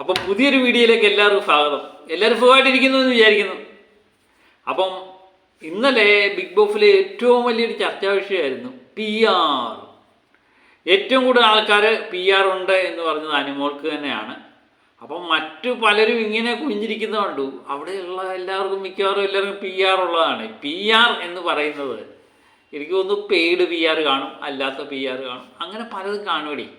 അപ്പം പുതിയൊരു വീഡിയോയിലേക്ക് എല്ലാവർക്കും സ്വാഗതം. എല്ലാവരും സുഖമായിട്ടിരിക്കുന്നു എന്ന് വിചാരിക്കുന്നു. അപ്പം ഇന്നലെ ബിഗ് ബോസിലെ ഏറ്റവും വലിയൊരു ചർച്ചാ വിഷയമായിരുന്നു PR. ഏറ്റവും കൂടുതൽ ആൾക്കാർ PR ഉണ്ട് എന്ന് പറഞ്ഞത് അനുമോൾക്ക് തന്നെയാണ്. അപ്പം മറ്റു പലരും ഇങ്ങനെ കുഞ്ഞിരിക്കുന്നതുകൊണ്ടു അവിടെയുള്ള എല്ലാവർക്കും മിക്കവാറും എല്ലാവർക്കും PR ഉള്ളതാണ്. PR എന്ന് പറയുന്നത് എനിക്ക് തോന്നുന്നു പെയ്ഡ് PR കാണും, അല്ലാത്ത PR കാണും, അങ്ങനെ പലതും കാണുമടി.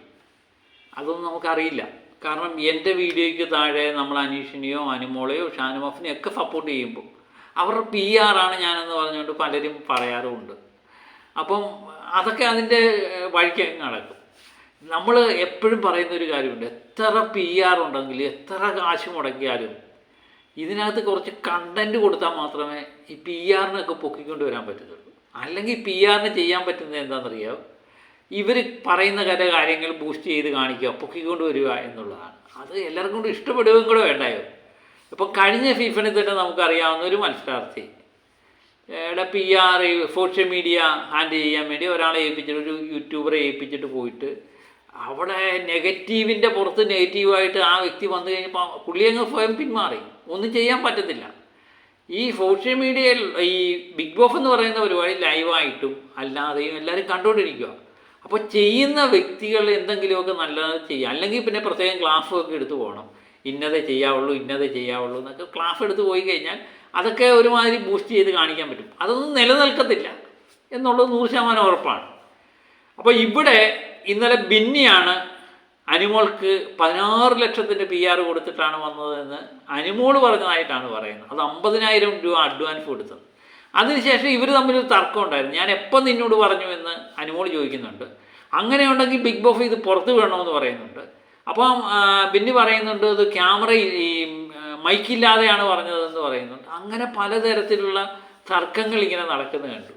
അതൊന്നും നമുക്കറിയില്ല. കാരണം എൻ്റെ വീഡിയോയ്ക്ക് താഴെ നമ്മൾ അനീഷിനെയോ അനുമോളെയോ ഷാനുമഫിനെയോ ഒക്കെ സപ്പോർട്ട് ചെയ്യുമ്പോൾ അവരുടെ PR ആണ് ഞാനെന്ന് പറഞ്ഞുകൊണ്ട് പലരും പറയാറുമുണ്ട്. അപ്പം അതൊക്കെ അതിൻ്റെ വഴിക്ക് നടക്കും. നമ്മൾ എപ്പോഴും പറയുന്നൊരു കാര്യമുണ്ട്, എത്ര PR ഉണ്ടെങ്കിൽ എത്ര കാശ് മുടക്കിയാലും ഇതിനകത്ത് കുറച്ച് കണ്ടൻറ്റ് കൊടുത്താൽ മാത്രമേ ഈ PRനൊക്കെ പൊക്കിക്കൊണ്ട് വരാൻ പറ്റത്തുള്ളൂ. അല്ലെങ്കിൽ PRന് ചെയ്യാൻ പറ്റുന്നത് എന്താണെന്നറിയാമോ? ഇവർ പറയുന്ന കാര്യങ്ങൾ ബൂസ്റ്റ് ചെയ്ത് കാണിക്കുക, പൊക്കിക്കൊണ്ട് വരിക എന്നുള്ളതാണ്. അത് എല്ലാവർക്കും കൊണ്ട് ഇഷ്ടപ്പെടുകയും കൂടെ വേണ്ടായോ? ഇപ്പം കഴിഞ്ഞ ഫിഫിനെ തന്നെ നമുക്കറിയാവുന്ന ഒരു മത്സരാർത്ഥി PR സോഷ്യൽ മീഡിയ ഹാൻഡിൽ ചെയ്യാൻ വേണ്ടി ഒരാളെ ഏൽപ്പിച്ചിട്ട്, ഒരു യൂട്യൂബറെ ഏൽപ്പിച്ചിട്ട് പോയിട്ട് അവിടെ നെഗറ്റീവിൻ്റെ പുറത്ത് നെഗറ്റീവായിട്ട് ആ വ്യക്തി വന്നു കഴിഞ്ഞപ്പോൾ പുള്ളി അങ്ങ് സ്വയം പിന്മാറി. ഒന്നും ചെയ്യാൻ പറ്റത്തില്ല. ഈ സോഷ്യൽ മീഡിയയിൽ ഈ ബിഗ് ബോസ് എന്ന് പറയുന്ന പരിപാടി ലൈവായിട്ടും അല്ലാതെയും എല്ലാവരും കണ്ടുകൊണ്ടിരിക്കുക. അപ്പോൾ ചെയ്യുന്ന വ്യക്തികൾ എന്തെങ്കിലുമൊക്കെ നല്ലത് ചെയ്യുക, അല്ലെങ്കിൽ പിന്നെ പ്രത്യേകം ക്ലാസ്സൊക്കെ എടുത്ത് പോകണം. ഇന്നതേ ചെയ്യാവുള്ളൂ എന്നൊക്കെ ക്ലാസ് എടുത്ത് പോയി കഴിഞ്ഞാൽ അതൊക്കെ ഒരുമാതിരി ബൂസ്റ്റ് ചെയ്ത് കാണിക്കാൻ പറ്റും. അതൊന്നും നിലനിൽക്കത്തില്ല എന്നുള്ളത് 100% ഉറപ്പാണ്. അപ്പോൾ ഇവിടെ ഇന്നലെ ബിന്നിയാണ് അനുമോൾക്ക് 16 ലക്ഷത്തിൻ്റെ PR കൊടുത്തിട്ടാണ് വന്നതെന്ന് അനുമോൾ പറഞ്ഞതായിട്ടാണ് പറയുന്നത്. അത് 50,000 രൂപ അഡ്വാൻസ് കൊടുത്തത്. അതിനുശേഷം ഇവർ തമ്മിലൊരു തർക്കം ഉണ്ടായിരുന്നു. ഞാൻ എപ്പം നിന്നോട് പറഞ്ഞു എന്ന് അനുമോൾ ചോദിക്കുന്നുണ്ട്. അങ്ങനെയുണ്ടെങ്കിൽ ബിഗ് ബോസ് ഇത് പുറത്ത് വിടണമെന്ന് പറയുന്നുണ്ട്. അപ്പം ബിന്നി പറയുന്നുണ്ട് ഇത് ക്യാമറ ഈ മൈക്കില്ലാതെയാണ് പറഞ്ഞതെന്ന് പറയുന്നുണ്ട്. അങ്ങനെ പലതരത്തിലുള്ള തർക്കങ്ങൾ ഇങ്ങനെ നടക്കുന്നത് കണ്ടു.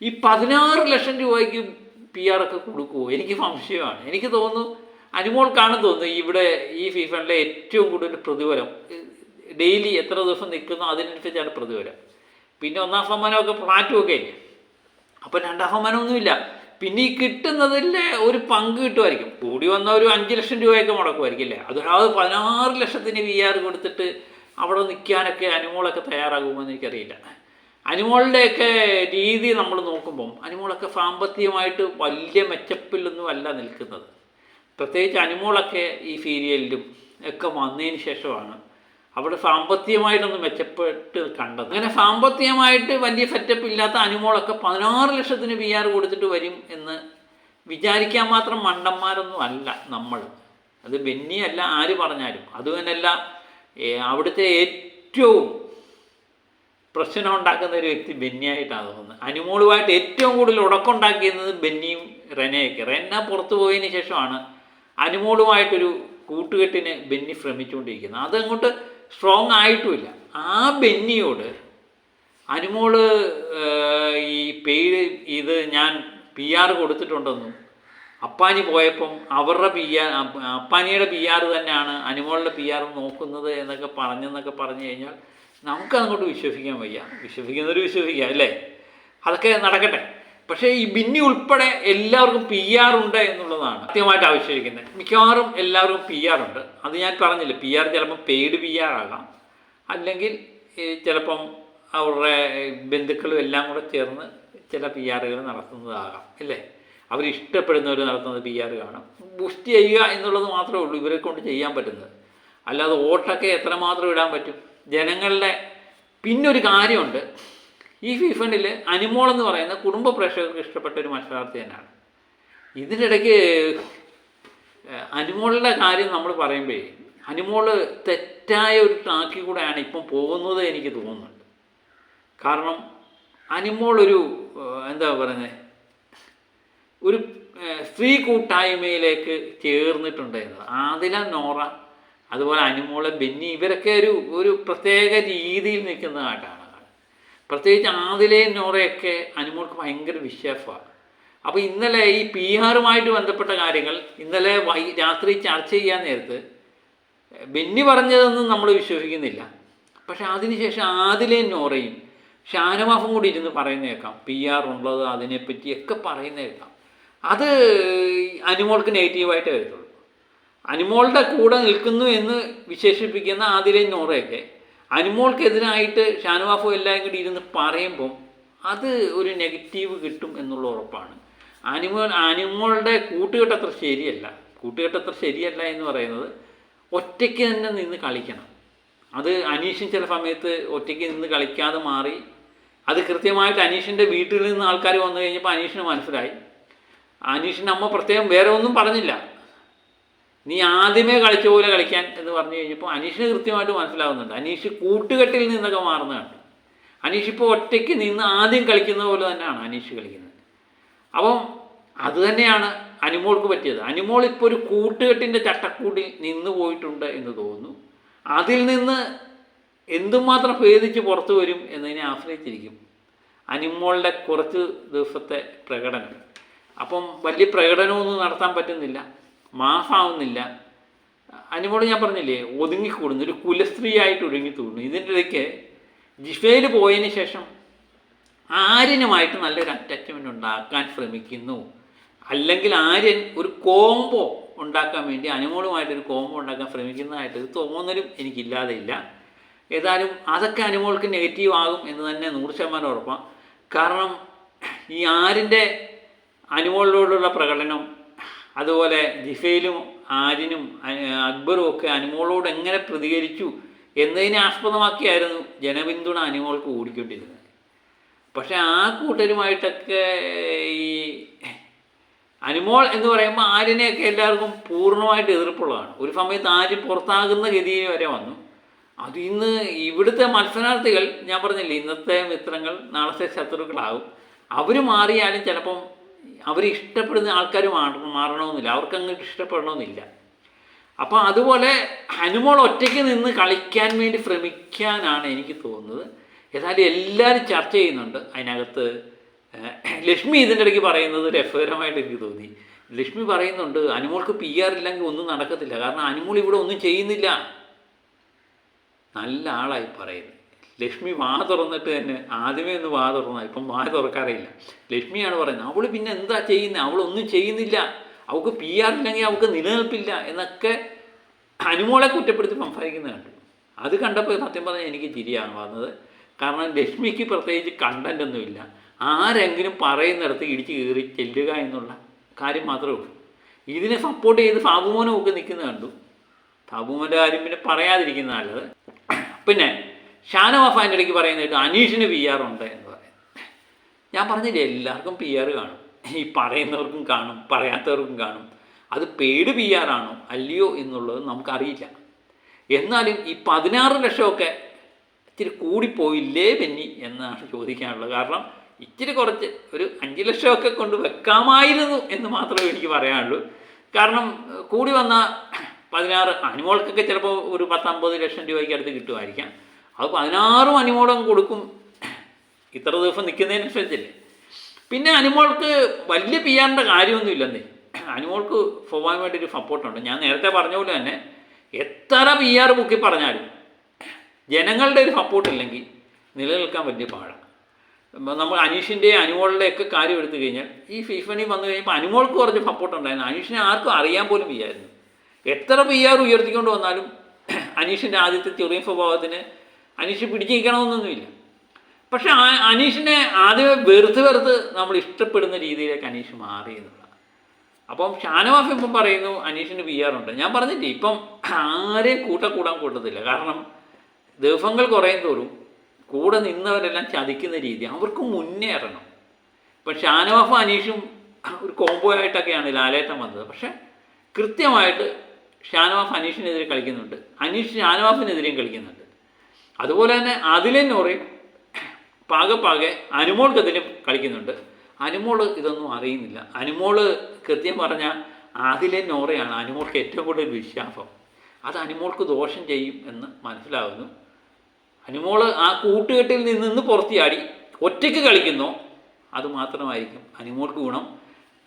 ഈ 16 ലക്ഷം രൂപയ്ക്ക് PR ഒക്കെ കൊടുക്കുമോ? എനിക്ക് സംശയമാണ്. എനിക്ക് തോന്നുന്നു അനുമോൾക്കാണെന്ന് തോന്നുന്നു ഇവിടെ ഈ ഫിഫയിലെ ഏറ്റവും കൂടുതൽ പ്രതിഫലം. ഡെയിലി എത്ര ദിവസം നിൽക്കുന്നോ അതിനനുസരിച്ചാണ് പ്രതിഫലം. പിന്നെ 1-ാം സമ്മാനമൊക്കെ ഫ്ലാറ്റുമൊക്കെ ഇല്ലേ, അപ്പം 2-ാം സമ്മാനമൊന്നുമില്ല. പിന്നെ ഈ കിട്ടുന്നതിൽ ഒരു പങ്ക് കിട്ടുമായിരിക്കും. കൂടി വന്ന ഒരു 5 ലക്ഷം രൂപയൊക്കെ മുടക്കുമായിരിക്കും അല്ലേ. അത് 16 ലക്ഷത്തിന് PR കൊടുത്തിട്ട് അവിടെ നിൽക്കാനൊക്കെ അനുമോളൊക്കെ തയ്യാറാകുമെന്ന് എനിക്കറിയില്ല. അനുമോളുടെയൊക്കെ രീതി നമ്മൾ നോക്കുമ്പം അനുമോളൊക്കെ സാമ്പത്തികമായിട്ട് വലിയ മെച്ചപ്പിലൊന്നും അല്ല നിൽക്കുന്നത്. പ്രത്യേകിച്ച് അനുമോളൊക്കെ ഈ സീരിയലിലും ഒക്കെ വന്നതിന് ശേഷമാണ് അവിടെ സാമ്പത്തികമായിട്ടൊന്ന് മെച്ചപ്പെട്ട് കണ്ടത്. അങ്ങനെ സാമ്പത്തികമായിട്ട് വലിയ സെറ്റപ്പ് ഇല്ലാത്ത അനുമോളൊക്കെ 16 ലക്ഷത്തിന് PR കൊടുത്തിട്ട് വരും എന്ന് വിചാരിക്കാൻ മാത്രം മണ്ടന്മാരൊന്നും അല്ല നമ്മൾ. അത് ബെന്നിയല്ല ആര് പറഞ്ഞാലും. അതുതന്നെയല്ല അവിടുത്തെ ഏറ്റവും പ്രശ്നം ഉണ്ടാക്കുന്ന ഒരു വ്യക്തി ബെന്നിയായിട്ടാണ് തോന്നുന്നത്. അനുമോളുമായിട്ട് ഏറ്റവും കൂടുതൽ ഉടക്കമുണ്ടാക്കിയിരുന്നത് ബെന്നിയും റെനയൊക്കെ. റെന പുറത്തു പോയതിന് ശേഷമാണ് അനുമോളുമായിട്ടൊരു കൂട്ടുകെട്ടിന് ബെന്നി ശ്രമിച്ചുകൊണ്ടിരിക്കുന്നത്. അതങ്ങോട്ട് സ്ട്രോങ് ആയിട്ടുമില്ല. ആ ബെന്നിയോട് അനുമോള് ഈ പെയ്ഡ് ഇത് ഞാൻ PR കൊടുത്തിട്ടുണ്ടെന്നും അപ്പാനി പോയപ്പം അവരുടെ അപ്പാനിയുടെ PR തന്നെയാണ് അനുമോളുടെ PR നോക്കുന്നത് എന്നൊക്കെ പറഞ്ഞു കഴിഞ്ഞാൽ നമുക്കതങ്ങോട്ട് വിശ്വസിക്കാൻ വയ്യ. വിശ്വസിക്കുന്നവർ വിശ്വസിക്കുക അല്ലേ, അതൊക്കെ നടക്കട്ടെ. പക്ഷേ ഈ ബിന്നി ഉൾപ്പെടെ എല്ലാവർക്കും PR ഉണ്ട് എന്നുള്ളതാണ് കൃത്യമായിട്ട് ആവശ്യമിരിക്കുന്നത്. മിക്കവാറും എല്ലാവർക്കും PR ഉണ്ട്. അത് ഞാൻ പറഞ്ഞില്ല, PR ചിലപ്പം പെയ്ഡ് PR ആകാം, അല്ലെങ്കിൽ ചിലപ്പം അവരുടെ ബന്ധുക്കളും എല്ലാം കൂടെ ചേർന്ന് ചില PRകൾ നടത്തുന്നതാകാം അല്ലേ. അവരിഷ്ടപ്പെടുന്നവർ നടത്തുന്നത് PR കാണും. ബൂസ്റ്റ് ചെയ്യുക എന്നുള്ളത് മാത്രമേ ഉള്ളൂ ഇവരെ കൊണ്ട് ചെയ്യാൻ പറ്റുന്നത്. അല്ലാതെ വോട്ടൊക്കെ എത്രമാത്രം ഇടാൻ പറ്റും ജനങ്ങളുടെ. പിന്നൊരു കാര്യമുണ്ട്, ഈ ഫിഫണ്ടിൽ അനുമോളെന്ന് പറയുന്ന കുടുംബ പ്രേക്ഷകർക്ക് ഇഷ്ടപ്പെട്ട ഒരു മത്സരാർത്ഥി തന്നെയാണ്. ഇതിനിടയ്ക്ക് അനുമോളുടെ കാര്യം നമ്മൾ പറയുമ്പോഴേ അനുമോള് തെറ്റായ ഒരു ട്രാക്കിൽ കൂടെയാണ് ഇപ്പം പോകുന്നത് എനിക്ക് തോന്നുന്നുണ്ട്. കാരണം അനുമോളൊരു എന്താ പറയുന്നത്, ഒരു സ്ത്രീ കൂട്ടായ്മയിലേക്ക് ചേർന്നിട്ടുണ്ടായിരുന്നത്. ആദില, നോറ, അതുപോലെ അനുമോള്, ബെന്നി ഇവരൊക്കെ ഒരു പ്രത്യേക രീതിയിൽ നിൽക്കുന്നതായിട്ടാണ്. പ്രത്യേകിച്ച് ആദിലയും നോറയൊക്കെ അനുമോൾക്ക് ഭയങ്കര വിശ്വാസമാണ്. അപ്പോൾ ഇന്നലെ ഈ PR ബന്ധപ്പെട്ട കാര്യങ്ങൾ ഇന്നലെ രാത്രി ചർച്ച ചെയ്യാൻ നേരത്ത് ബെന്നി പറഞ്ഞതൊന്നും നമ്മൾ വിശ്വസിക്കുന്നില്ല. പക്ഷെ അതിനുശേഷം ആദിലയും നോറയും ഷാനവാഫും കൂടി ഇരുന്ന് പറയുന്ന കേൾക്കാം, PR ഉള്ളത് അതിനെപ്പറ്റിയൊക്കെ പറയുന്ന കേൾക്കാം. അത് അനുമോൾക്ക് നെഗറ്റീവായിട്ട് വരത്തുള്ളൂ. അനുമോളുടെ കൂടെ നിൽക്കുന്നു എന്ന് വിശേഷിപ്പിക്കുന്ന ആദിലെ നോറയൊക്കെ അനുമോൾക്കെതിരായിട്ട് ഷാനവാഫോ എല്ലാം കൂടി ഇരുന്ന് പറയുമ്പം അത് ഒരു നെഗറ്റീവ് കിട്ടും എന്നുള്ള ഉറപ്പാണ്. അനുമോളുടെ കൂട്ടുകെട്ടത്ര ശരിയല്ല എന്ന് പറയുന്നത് ഒറ്റയ്ക്ക് തന്നെ നിന്ന് കളിക്കണം. അത് അനീഷും ചില സമയത്ത് ഒറ്റയ്ക്ക് നിന്ന് കളിക്കാതെ മാറി. അത് കൃത്യമായിട്ട് അനീഷിൻ്റെ വീട്ടിൽ നിന്ന് ആൾക്കാർ വന്നു കഴിഞ്ഞപ്പോൾ അനീഷിന് മനസ്സിലായി. അനീഷിൻ്റെ അമ്മ പ്രത്യേകം വേറെ ഒന്നും പറഞ്ഞില്ല, നീ ആദ്യമേ കളിച്ച പോലെ കളിക്കാൻ എന്ന് പറഞ്ഞു കഴിഞ്ഞപ്പോൾ അനീഷിന് കൃത്യമായിട്ട് മനസ്സിലാവുന്നുണ്ട്. അനീഷ് കൂട്ടുകെട്ടിൽ നിന്നൊക്കെ മാറുന്നതാണ്. അനീഷ് ഇപ്പോൾ ഒറ്റയ്ക്ക് നിന്ന് ആദ്യം കളിക്കുന്ന പോലെ തന്നെയാണ് അനീഷ് കളിക്കുന്നത്. അപ്പം അതുതന്നെയാണ് അനുമോൾക്ക് പറ്റിയത്. അനുമോൾ ഇപ്പോൾ ഒരു കൂട്ടുകെട്ടിൻ്റെ ചട്ടക്കൂട്ടിൽ നിന്ന് പോയിട്ടുണ്ട് എന്ന് തോന്നുന്നു. അതിൽ നിന്ന് എന്തുമാത്രം ഭേദിച്ച് പുറത്തു വരും എന്നതിനെ ആശ്രയിച്ചിരിക്കും അനുമോളുടെ കുറച്ച് ദിവസത്തെ പ്രകടനം. അപ്പം വലിയ പ്രകടനമൊന്നും നടത്താൻ പറ്റുന്നില്ല, മാസാവുന്നില്ല. അനുമോൾ ഞാൻ പറഞ്ഞില്ലേ, ഒതുങ്ങിക്കൂടുന്നു, ഒരു കുലസ്ത്രീയായിട്ട് ഒതുങ്ങിക്കൂടുന്നു. ഇതിൻ്റെ ഇടയ്ക്ക് ജിഫയിൽ പോയതിന് ശേഷം ആര്യനുമായിട്ട് നല്ലൊരു അറ്റാച്ച്മെൻ്റ് ഉണ്ടാക്കാൻ ശ്രമിക്കുന്നു. അല്ലെങ്കിൽ ആര്യൻ ഒരു കോംബോ ഉണ്ടാക്കാൻ വേണ്ടി അനുമോളുമായിട്ടൊരു കോംബോ ഉണ്ടാക്കാൻ ശ്രമിക്കുന്നതായിട്ട് തോന്നലും എനിക്കില്ലാതെ ഇല്ല. ഏതായാലും അതൊക്കെ അനുമോൾക്ക് നെഗറ്റീവ് ആകും എന്ന് തന്നെ 100% ഉറപ്പാണ്. കാരണം ഈ ആര്യൻ്റെ അനുമോളിനോടുള്ള പ്രകടനം, അതുപോലെ ജിഫയിലും ആര്യനും അക്ബറും ഒക്കെ അനുമോളോട് എങ്ങനെ പ്രതികരിച്ചു എന്നതിനെ ആസ്പദമാക്കിയായിരുന്നു ജനപിന്തുണ അനുമോൾക്ക് ഓടിക്കൊണ്ടിരുന്നത്. പക്ഷെ ആ കൂട്ടരുമായിട്ടൊക്കെ ഈ അനുമോൾ എന്ന് പറയുമ്പോൾ ആര്യനെയൊക്കെ എല്ലാവർക്കും പൂർണ്ണമായിട്ട് എതിർപ്പുള്ളതാണ്. ഒരു സമയത്ത് ആര്യൻ പുറത്താകുന്ന ഗതിയിൽ വരെ വന്നു. അത് ഇന്ന് ഇവിടുത്തെ മത്സരാർത്ഥികൾ, ഞാൻ പറഞ്ഞില്ലേ, ഇന്നത്തെ മിത്രങ്ങൾ നാളത്തെ ശത്രുക്കളാകും. അവർ മാറിയാലും ചിലപ്പം അവർ ഇഷ്ടപ്പെടുന്ന ആൾക്കാർ മാറണമെന്നില്ല, അവർക്ക് അങ്ങോട്ട് ഇഷ്ടപ്പെടണമെന്നില്ല. അപ്പം അതുപോലെ അനുമോൾ ഒറ്റയ്ക്ക് നിന്ന് കളിക്കാൻ വേണ്ടി ശ്രമിക്കാനാണ് എനിക്ക് തോന്നുന്നത്. ഏതായാലും എല്ലാവരും ചർച്ച ചെയ്യുന്നുണ്ട്. അതിനകത്ത് ലക്ഷ്മി ഇതിൻ്റെ ഇടയ്ക്ക് പറയുന്നത് രസകരമായിട്ട് എനിക്ക് തോന്നി. ലക്ഷ്മി പറയുന്നുണ്ട് അനുമോൾക്ക് PR ഇല്ലെങ്കിൽ ഒന്നും നടക്കത്തില്ല, കാരണം അനുമോൾ ഇവിടെ ഒന്നും ചെയ്യുന്നില്ല. നല്ല ആളായി പറയുന്നത്. ലക്ഷ്മി വാ തുറന്നിട്ട് തന്നെ ആദ്യമേ ഒന്ന് വാ തുറന്നാൽ ഇപ്പം വാ തുറക്കാറില്ല. ലക്ഷ്മിയാണ് പറയുന്നത് അവൾ പിന്നെ എന്താ ചെയ്യുന്നത്, അവളൊന്നും ചെയ്യുന്നില്ല, അവൾക്ക് PR ഇല്ലെങ്കിൽ അവൾക്ക് നിലനിൽപ്പില്ല എന്നൊക്കെ അനുമോളെ കുറ്റപ്പെടുത്തി സംസാരിക്കുന്നത് കണ്ടു. അത് കണ്ടപ്പോൾ സത്യം പറഞ്ഞാൽ എനിക്ക് ചിരിയാണ് വന്നത്. കാരണം ലക്ഷ്മിക്ക് പ്രത്യേകിച്ച് കണ്ടൻ്റ് ഒന്നുമില്ല. ആരെങ്കിലും പറയുന്നിടത്ത് ഇടിച്ച് കയറി ചെല്ലുക എന്നുള്ള കാര്യം മാത്രമേ ഉള്ളൂ. ഇതിനെ സപ്പോർട്ട് ചെയ്ത് സാബുമോനും ഒക്കെ നിൽക്കുന്നത് കണ്ടു. സാബുമോൻ്റെ കാര്യം പിന്നെ പറയാതിരിക്കുന്ന നല്ലത്. പിന്നെ ഷാനവാഫ് അതിൻ്റെ ഇടയ്ക്ക് പറയുന്നത് അനീഷിന് PR ഉണ്ട് എന്ന് പറയും. ഞാൻ പറഞ്ഞില്ലേ, എല്ലാവർക്കും PR കാണും. ഈ പറയുന്നവർക്കും കാണും, പറയാത്തവർക്കും കാണും. അത് പെയ്ഡ് PR ആണോ അല്ലയോ എന്നുള്ളത് നമുക്കറിയില്ല. എന്നാലും ഈ 16 ലക്ഷമൊക്കെ ഇച്ചിരി കൂടിപ്പോയില്ലേ ബെന്നി എന്നാണ് ചോദിക്കാനുള്ളത്. കാരണം ഇച്ചിരി കുറച്ച് ഒരു 5 ലക്ഷമൊക്കെ കൊണ്ട് വെക്കാമായിരുന്നു എന്ന് മാത്രമേ എനിക്ക് പറയാനുള്ളൂ. കാരണം കൂടി വന്ന 16 അനുമോൾക്കൊക്കെ ചിലപ്പോൾ ഒരു 10-50 ലക്ഷം രൂപയ്ക്ക് അടുത്ത് കിട്ടുമായിരിക്കാം. അത് 16 അനുമോളും കൊടുക്കും, ഇത്ര ദിവസം നിൽക്കുന്നതിനനുസരിച്ചല്ലേ. പിന്നെ അനുമോൾക്ക് വലിയ PR കാര്യമൊന്നുമില്ലെന്നേ. അനുമോൾക്ക് സ്വാഭാവികമായിട്ടൊരു സപ്പോർട്ടുണ്ട്. ഞാൻ നേരത്തെ പറഞ്ഞ പോലെ തന്നെ എത്ര PR ബുക്കി പറഞ്ഞാലും ജനങ്ങളുടെ ഒരു സപ്പോർട്ട് ഇല്ലെങ്കിൽ നിലനിൽക്കാൻ വലിയ പാടാണ്. നമ്മൾ അനീഷിൻ്റെ അനുമോളുടെയൊക്കെ കാര്യം എടുത്തു കഴിഞ്ഞാൽ ഈ ഫിഫണി വന്നു കഴിഞ്ഞപ്പോൾ അനുമോൾക്ക് കുറച്ച് സപ്പോർട്ട് ഉണ്ടായിരുന്നു. അനീഷിനെ ആർക്കും അറിയാൻ പോലും വയ്യായിരുന്നു. എത്ര PR ഉയർത്തിക്കൊണ്ട് വന്നാലും അനീഷിൻ്റെ ആദ്യത്തെ ചെറിയ സ്വഭാവത്തിന് അനീഷ് പിടിച്ചു നിൽക്കണമെന്നൊന്നുമില്ല. പക്ഷെ അനീഷിനെ ആദ്യമേ വെറുത്ത് നമ്മൾ ഇഷ്ടപ്പെടുന്ന രീതിയിലേക്ക് അനീഷ് മാറി എന്നുള്ളതാണ്. അപ്പം ഷാനവാഫ് ഇപ്പം പറയുന്നു അനീഷിന് PR ഉണ്ട്. ഞാൻ പറഞ്ഞില്ലേ, ഇപ്പം ആരെയും കൂട്ടാൻ കൂട്ടത്തില്ല. കാരണം ദിവസങ്ങൾ കുറയും തോറും കൂടെ നിന്നവരെല്ലാം ചതിക്കുന്ന രീതി, അവർക്ക് മുന്നേറണം. ഇപ്പം ഷാനവാഫും അനീഷും ഒരു കോംബോ ആയിട്ടൊക്കെയാണ് ലാലേട്ടൻ വന്നത്. പക്ഷേ കൃത്യമായിട്ട് ഷാനവാഫ് അനീഷിനെതിരെ കളിക്കുന്നുണ്ട്, അനീഷ് ഷാനവാഫിനെതിരെയും കളിക്കുന്നുണ്ട്. അതുപോലെ തന്നെ അതിലെ നോറയും പാകെ അനുമോൾക്കെതിരെ കളിക്കുന്നുണ്ട്. അനുമോൾ ഇതൊന്നും അറിയുന്നില്ല. അനുമോൾ കൃത്യം പറഞ്ഞാൽ അതിലെ നോറയാണ് അനുമോൾക്ക് ഏറ്റവും കൂടുതൽ വിശ്വാസം. അത് അനുമോൾക്ക് ദോഷം ചെയ്യും എന്ന് മനസ്സിലാവുന്നു. അനുമോൾ ആ കൂട്ടുകെട്ടിൽ നിന്ന് പുറത്തിയാടി ഒറ്റയ്ക്ക് കളിക്കുന്നോ അത് മാത്രമായിരിക്കും അനുമോൾക്ക് ഗുണം.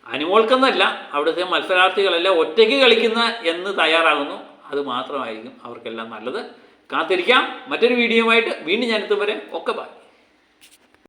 അനുമോൾക്കെന്നല്ല, അവിടുത്തെ മത്സരാർത്ഥികളെല്ലാം ഒറ്റയ്ക്ക് കളിക്കുന്ന എന്ന് തയ്യാറാകുന്നു, അത് മാത്രമായിരിക്കും അവർക്കെല്ലാം നല്ലത്. കാത്തിരിക്കാം. മറ്റൊരു വീഡിയോയുമായിട്ട് വീണ്ടും ഞാൻ എത്തും വരെ ഒക്കെ ബൈ.